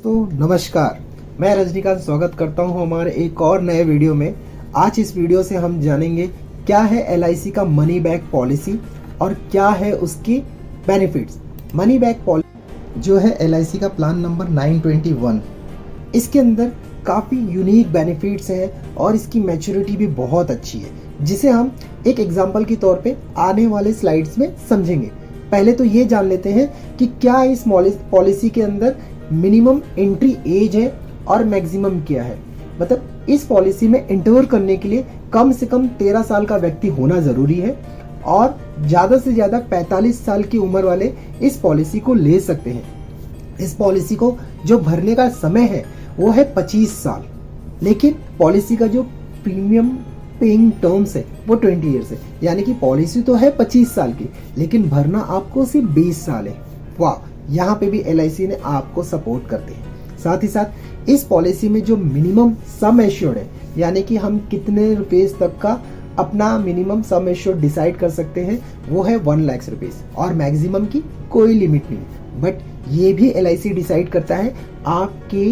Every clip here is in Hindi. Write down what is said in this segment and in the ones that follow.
दोस्तों नमस्कार, मैं रजनीकांत स्वागत करता हूं हमारे एक और नए वीडियो में। आज इस वीडियो से हम जानेंगे क्या है एलआईसी का मनी बैक पॉलिसी और क्या है उसकी बेनिफिट्स। मनी बैक पॉलिसी जो है एलआईसी का प्लान नंबर 921, इसके अंदर काफ़ी यूनिक बेनिफिट्स हैं और इसकी मैच्योरिटी भी बहुत अच्छी है, जिसे हम एक एग्जाम्पल के तौर पे आने वाले स्लाइड्स में समझेंगे। पहले तो ये जान लेते हैं कि क्या इस पॉलिसी के अंदर मिनिमम एंट्री एज है और मैक्सिमम क्या है। मतलब इस पॉलिसी में एंटर करने के लिए कम से कम 13 साल का व्यक्ति होना ज़रूरी है और ज़्यादा से ज़्यादा 45 साल की उम्र वाले इस पॉलिसी को ले सकते हैं। इस पॉलिसी को जो भरने का समय है वो है 25 साल, लेकिन पॉलिसी का जो प्रीमियम पेइंग टर्म्स है वो 20 ईयर्स है। यानी कि पॉलिसी तो है 25 साल की, लेकिन भरना आपको सिर्फ 20 साल है। वाह, यहाँ पे भी एलआईसी ने आपको सपोर्ट करते हैं। साथ ही साथ इस पॉलिसी में जो मिनिमम सम एश्योर्ड है, यानी कि हम कितने रुपए तक का अपना मिनिमम सम एश्योर्ड डिसाइड कर सकते हैं, वो है 1 लाख रुपीज और मैक्सिमम की कोई लिमिट नहीं। बट ये भी एलआईसी डिसाइड करता है आपके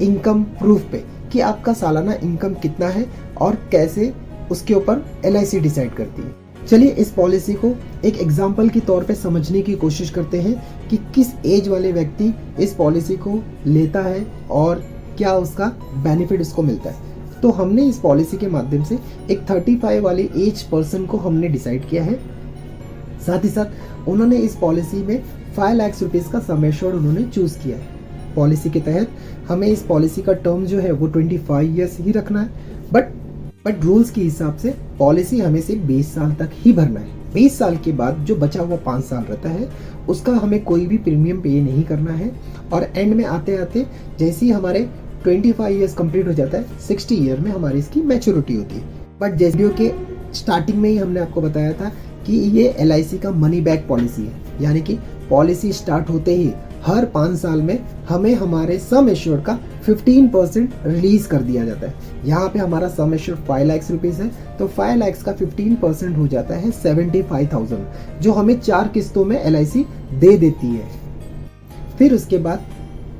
इनकम प्रूफ पे कि आपका सालाना इनकम कितना है और कैसे उसके ऊपर एलआईसी डिसाइड करती है। चलिए इस पॉलिसी को एक एग्जाम्पल के तौर पे समझने की कोशिश करते हैं कि किस एज वाले व्यक्ति इस पॉलिसी को लेता है और क्या उसका बेनिफिट उसको मिलता है। तो हमने इस पॉलिसी के माध्यम से एक 35 वाले एज पर्सन को हमने डिसाइड किया है। साथ ही साथ उन्होंने इस पॉलिसी में 5 लाख रुपीज़ का सम एश्योर्ड उन्होंने चूज़ किया है। पॉलिसी के तहत हमें इस पॉलिसी का टर्म जो है वो 25 ईयर्स ही रखना है, बट रूल्स के हिसाब से पॉलिसी हमें सिर्फ 20 साल तक ही भरना है। 20 साल के बाद जो बचा हुआ 5 साल रहता है उसका हमें कोई भी प्रीमियम पे नहीं करना है। और एंड में आते आते जैसे ही हमारे 25 ईयर्स कंप्लीट हो जाता है, 60 ईयर में हमारी इसकी मैच्योरिटी होती है। बट जैसे वीडियो के स्टार्टिंग में ही हमने आपको बताया था कि ये एलआईसी का मनी बैक पॉलिसी है, यानी कि पॉलिसी स्टार्ट होते ही हर 5 साल में हमें हमारे सम एश्योर्ड का 15% रिलीज कर दिया जाता है। यहाँ पे हमारा सम एश्योर्ड 5 लाख रुपीज़ है, तो 5 लाख का 15% हो जाता है 75,000, जो हमें 4 किस्तों में एलआईसी दे देती है। फिर उसके बाद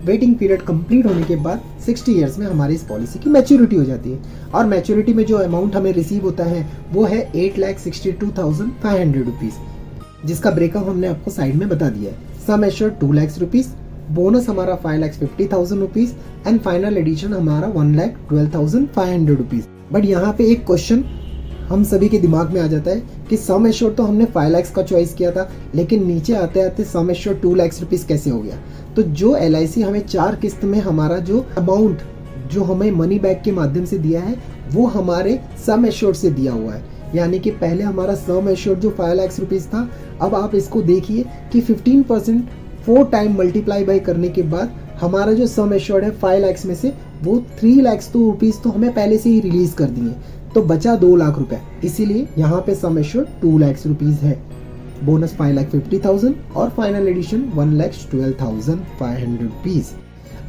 वेटिंग पीरियड कंप्लीट होने के बाद 60 ईयर्स में हमारी इस पॉलिसी की मैच्योरिटी हो जाती है। और मैच्योरिटी में जो अमाउंट हमें रिसीव होता है वो है 8,62,500 रुपीज़, जिसका ब्रेकअप हमने आपको साइड में बता दिया है। Sum assured 2 lakh rupees, bonus हमारा 5,50,000 रुपीज़ एंड फाइनल एडिशन हमारा 1,12,500 रुपीज़। बट यहाँ पे एक क्वेश्चन हम सभी के दिमाग में आ जाता है कि सम एश्योर्ड तो हमने 5 लाख का चॉइस किया था, लेकिन नीचे आते आते सम एश्योर्ड 2 लाख रुपीज़ कैसे हो गया। तो जो एलआईसी हमें 4 किस्त में हमारा जो अमाउंट जो हमें मनी बैक के माध्यम से दिया है वो हमारे सम एश्योर्ड से दिया हुआ है। यानी कि पहले हमारा सम एश्योर्ड जो 5 लाख रुपीज़ था, अब आप इसको देखिए कि 15% 4 टाइम मल्टीप्लाई बाई करने के बाद हमारा जो सम एश्योर्ड है 5 लाख में से वो 3 लाख रुपीज़ तो हमें पहले से ही रिलीज कर दिए, तो बचा 2 लाख रुपए। इसीलिए यहाँ पे सम एश्योर्ड 2 लाख रुपीज़ है, बोनस 5,50,000 और फाइनल एडिशन 1,12,500 रुपीज़।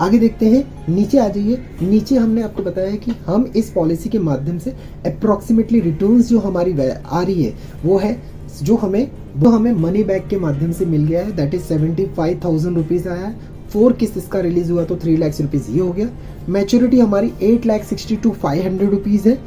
आगे देखते हैं, नीचे आ जाइए। नीचे हमने आपको बताया कि हम इस पॉलिसी के माध्यम से अप्रॉक्सीमेटली रिटर्न्स जो हमारी आ रही है वो है जो हमें मनी बैक के माध्यम से मिल गया है, दैट इज 75,000 रुपीज़ आया है। 4 किस्त इसका रिलीज हुआ तो 3 लाख रुपीज़ ये हो गया। मैच्योरिटी हमारी 8,62,500 रुपीज़ है,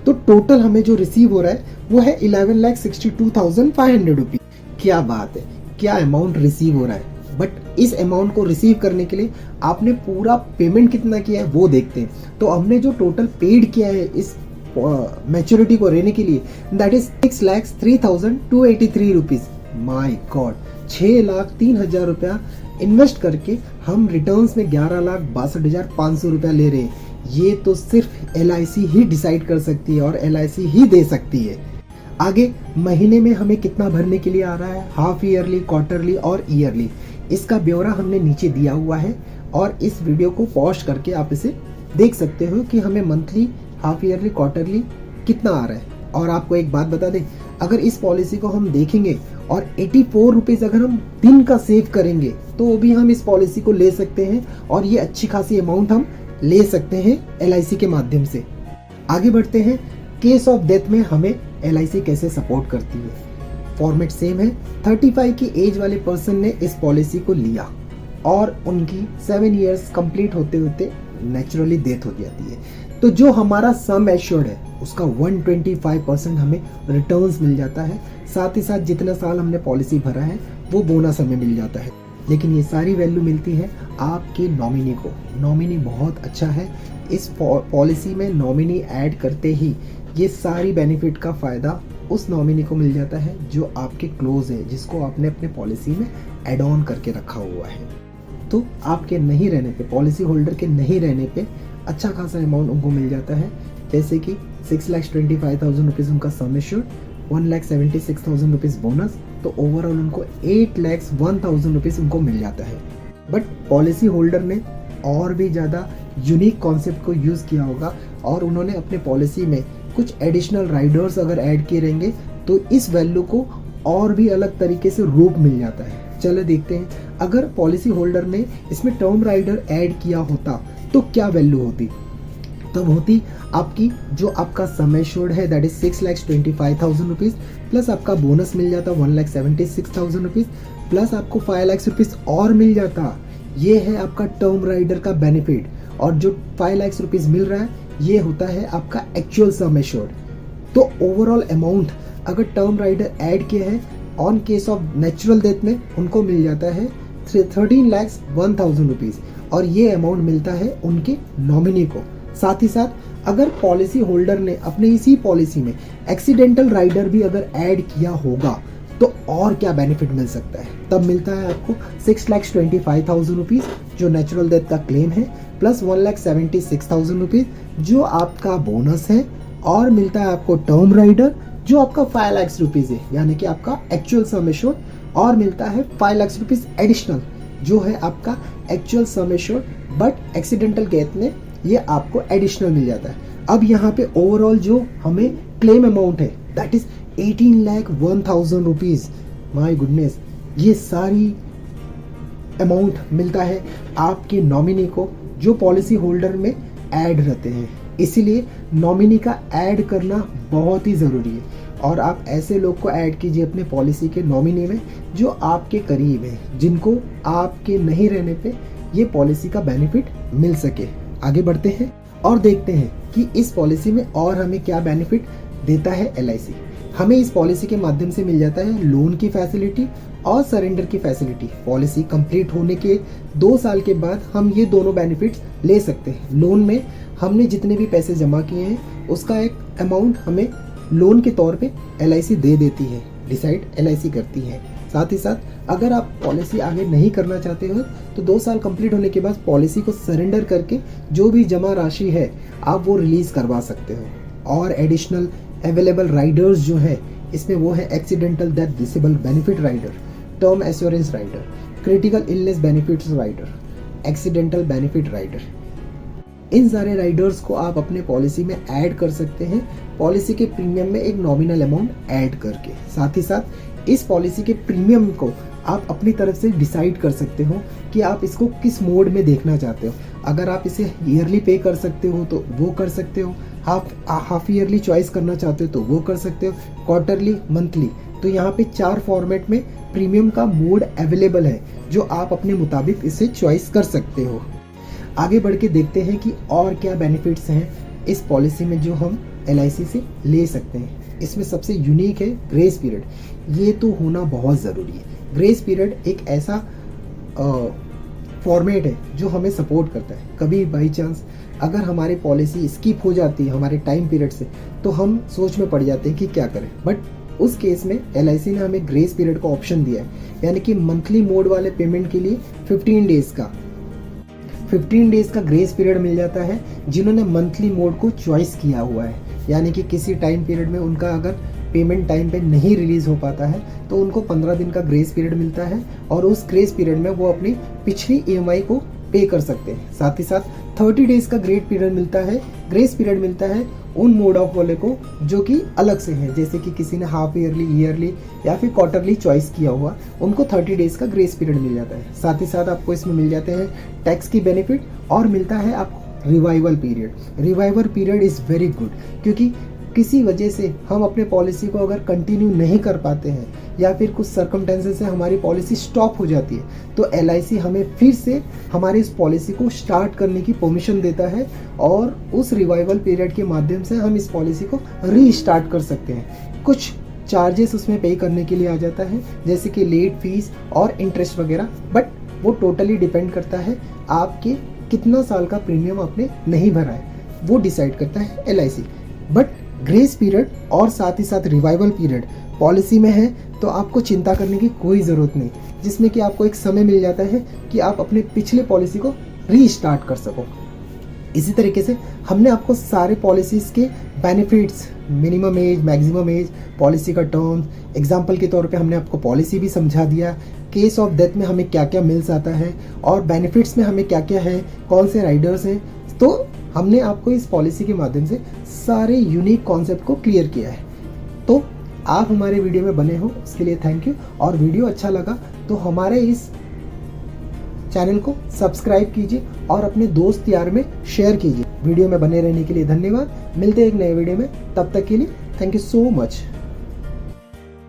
तो टोटल हमें जो रिसीव हो रहा है वो है 11,62,500 रुपीज़। क्या बात है, क्या अमाउंट रिसीव हो रहा है। बट इस अमाउंट को रिसीव करने के लिए आपने पूरा पेमेंट कितना किया है वो देखते हैं। तो हमने जो टोटल पेड किया है इस मैच्योरिटी को रहने के लिए, that is 6,03,283 rupees. My God, 6,03,000 रुपया इन्वेस्ट करके हम रिटर्न्स में 11,62,500 रुपया ले रहे हैं। ये तो सिर्फ एलआईसी ही डिसाइड कर सकती है और एलआईसी ही दे सकती है। आगे महीने में हमें कितना भरने के लिए आ रहा है, हाफ ईयरली, क्वार्टरली और ईयरली, इसका ब्यौरा हमने नीचे दिया हुआ है। और इस वीडियो को पॉज करके आप इसे देख सकते हो कि हमें मंथली, हाफ ईयरली, क्वार्टरली कितना आ रहा है। और आपको एक बात बता दें, अगर इस पॉलिसी को हम देखेंगे और 84 रुपीज़ अगर हम दिन का सेव करेंगे तो भी हम इस पॉलिसी को ले सकते हैं और ये अच्छी खासी अमाउंट हम ले सकते हैं एलआईसी के माध्यम से। आगे बढ़ते हैं, केस ऑफ डेथ में हमें एलआईसी कैसे सपोर्ट करती है। फॉर्मेट सेम है। 35 की एज वाले पर्सन ने इस पॉलिसी को लिया और उनकी 7 इयर्स कंप्लीट होते होते नेचुरली डेथ हो जाती है। तो जो हमारा सम एश्योर्ड है उसका 125% हमें रिटर्न्स मिल जाता है। साथ ही साथ जितना साल हमने पॉलिसी भरा है वो बोनस हमें मिल जाता है। लेकिन ये सारी वैल्यू मिलती है आपके नॉमिनी को। नॉमिनी बहुत अच्छा है। इस पॉलिसी में नॉमिनी ऐड करते ही ये सारी बेनिफिट का फ़ायदा उस नॉमिनी को मिल जाता है जो आपके क्लोज है, जिसको आपने अपने पॉलिसी में एड ऑन करके रखा हुआ है। तो आपके नहीं रहने पे, पॉलिसी होल्डर के नहीं रहने पे अच्छा खासा अमाउंट उनको मिल जाता है। जैसे कि 6,25,000 रुपीज़ उनका सम एश्योर्ड, 1,76,000 रुपीज़ बोनस, तो ओवरऑल उनको 8,01,000 रुपीज़ उनको मिल जाता है। बट पॉलिसी होल्डर ने और भी ज़्यादा यूनिक कॉन्सेप्ट को यूज़ किया होगा और उन्होंने अपने पॉलिसी में कुछ एडिशनल राइडर्स अगर ऐड किए रहेंगे तो इस वैल्यू को और भी अलग तरीके से रूप मिल जाता है। चलो देखते हैं, अगर पॉलिसी होल्डर ने इसमें टर्म राइडर ऐड किया होता तो क्या वैल्यू होती। तब होती आपकी जो आपका सम एश्योर्ड है दैट इज 6,25,000 रुपीज़, प्लस आपका बोनस मिल जाता 1,76,000 रुपीज़, प्लस आपको 5 लाख रुपीज़ और मिल जाता। ये है आपका टर्म राइडर का बेनिफिट। और जो 5 लाख रुपीज़ मिल रहा है ये होता है आपका एक्चुअल सम एश्योर्ड। तो ओवरऑल अमाउंट अगर टर्म राइडर ऐड किया है on case of natural death में उनको मिल जाता है 13,01,000 रुपीज़, और ये अमाउंट मिलता है उनके नॉमिनी को। साथ ही साथ अगर पॉलिसी होल्डर ने अपने इसी पॉलिसी में एक्सीडेंटल राइडर भी अगर ऐड किया होगा तो और क्या बेनिफिट मिल सकता है। तब मिलता है आपको 6,25,000 रुपीज़ जो नेचुरल डेथ का क्लेम है, प्लस 1,76,000 रुपीज़ जो आपका बोनस है, और मिलता है आपको टर्म राइडर जो आपका 5 लाख रुपीज़ है, यानी कि आपका एक्चुअल सम एश्योर्ड, और मिलता है 5 लाख रुपीज़ एडिशनल जो है आपका actual sum assured, but accidental death में ये आपको एडिशनल मिल जाता है। अब यहाँ पे ओवरऑल जो हमें क्लेम अमाउंट है that is 18,01,000 rupees. My goodness, ये सारी अमाउंट मिलता है आपके नॉमिनी को जो पॉलिसी होल्डर में ऐड रहते हैं। इसीलिए नॉमिनी का ऐड करना बहुत ही ज़रूरी है, और आप ऐसे लोग को ऐड कीजिए अपने पॉलिसी के नॉमिनी में जो आपके करीब है, जिनको आपके नहीं रहने पे ये पॉलिसी का बेनिफिट मिल सके। आगे बढ़ते हैं और देखते हैं कि इस पॉलिसी में और हमें क्या बेनिफिट देता है LIC। हमें इस पॉलिसी के माध्यम से मिल जाता है लोन की फैसिलिटी और सरेंडर की फैसिलिटी। पॉलिसी कंप्लीट होने के 2 साल के बाद हम ये दोनों बेनिफिट्स ले सकते हैं। लोन में हमने जितने भी पैसे जमा किए हैं उसका एक अमाउंट हमें लोन के तौर पे LIC दे देती है, डिसाइड LIC करती है। साथ ही साथ अगर आप पॉलिसी आगे नहीं करना चाहते हो तो 2 साल कंप्लीट होने के बाद पॉलिसी को सरेंडर करके जो भी जमा राशि है आप वो रिलीज़ करवा सकते हो। और एडिशनल अवेलेबल राइडर्स जो है इसमें वो है accidental death disable benefit rider, term assurance rider, critical illness benefits rider, accidental benefit rider. इन सारे राइडर्स को आप अपने पॉलिसी में ऐड कर सकते हैं पॉलिसी के प्रीमियम में एक नॉमिनल अमाउंट ऐड करके। साथ ही साथ इस पॉलिसी के प्रीमियम को आप अपनी तरफ से डिसाइड कर सकते हो कि आप इसको किस मोड में देखना चाहते हो। अगर आप इसे ईयरली पे कर सकते हो तो वो कर सकते हो, हाफ ईयरली चॉइस करना चाहते हो तो वो कर सकते हो, क्वार्टरली, मंथली। तो यहाँ पे 4 फॉर्मेट में प्रीमियम का मोड अवेलेबल है जो आप अपने मुताबिक इसे चॉइस कर सकते हो। आगे बढ़ के देखते हैं कि और क्या बेनिफिट्स हैं इस पॉलिसी में जो हम LIC से ले सकते हैं। इसमें सबसे यूनिक है ग्रेस पीरियड। ये तो होना बहुत ज़रूरी है। ग्रेस पीरियड एक ऐसा फॉर्मेट है जो हमें सपोर्ट करता है। कभी बाई चांस अगर हमारी पॉलिसी स्किप हो जाती है हमारे टाइम पीरियड से तो हम सोच में पड़ जाते हैं कि क्या करें, बट उस केस में LIC ने हमें ग्रेस पीरियड का ऑप्शन दिया है, यानी कि मंथली मोड वाले पेमेंट के लिए 15 डेज़ का ग्रेस पीरियड मिल जाता है जिन्होंने मंथली मोड को चॉइस किया हुआ है। यानी कि किसी टाइम पीरियड में उनका अगर पेमेंट टाइम पे नहीं रिलीज़ हो पाता है तो उनको 15 दिन का ग्रेस पीरियड मिलता है, और उस ग्रेस पीरियड में वो अपनी पिछली EMI को पे कर सकते हैं। साथ ही साथ 30 डेज़ का ग्रेस पीरियड मिलता है उन मोड ऑफ वाले को जो कि अलग से हैं, जैसे कि किसी ने हाफ ईयरली या फिर क्वार्टरली चॉइस किया हुआ, उनको 30 डेज़ का ग्रेस पीरियड मिल जाता है। साथ ही साथ आपको इसमें मिल जाते हैं टैक्स की बेनिफिट, और मिलता है आपको revival period. Revival period is very good क्योंकि किसी वजह से हम अपने पॉलिसी को अगर कंटिन्यू नहीं कर पाते हैं या फिर कुछ सर्कमटेंसेस से हमारी पॉलिसी स्टॉप हो जाती है तो LIC हमें फिर से हमारी इस पॉलिसी को स्टार्ट करने की परमिशन देता है और उस रिवाइवल पीरियड के माध्यम से हम इस पॉलिसी को रीस्टार्ट कर सकते हैं। कुछ चार्जेस उसमें पे करने के लिए आ जाता है, जैसे कि लेट फीस और इंटरेस्ट वगैरह, बट वो टोटली डिपेंड करता है आपके कितना साल का प्रीमियम आपने नहीं भरा है, वो डिसाइड करता है LIC। बट ग्रेस पीरियड और साथ ही साथ रिवाइवल पीरियड पॉलिसी में है तो आपको चिंता करने की कोई ज़रूरत नहीं, जिसमें कि आपको एक समय मिल जाता है कि आप अपने पिछले पॉलिसी को रीस्टार्ट कर सको। इसी तरीके से हमने आपको सारे पॉलिसीज़ के benefits, minimum age, maximum age, policy का टर्म, एग्जाम्पल के तौर पे हमने आपको पॉलिसी भी समझा दिया, केस ऑफ डेथ में हमें क्या क्या मिल जाता है और बेनिफिट्स में हमें क्या क्या है, कौन से राइडर्स हैं। तो हमने आपको इस पॉलिसी के माध्यम से सारे यूनिक कॉन्सेप्ट को क्लियर किया है। तो आप हमारे वीडियो में बने हो उसके लिए थैंक यू, और वीडियो अच्छा लगा तो हमारे इस चैनल को सब्सक्राइब कीजिए और अपने दोस्त यार में शेयर कीजिए। वीडियो में बने रहने के लिए धन्यवाद। मिलते हैं एक नए वीडियो में, तब तक के लिए थैंक यू सो मच।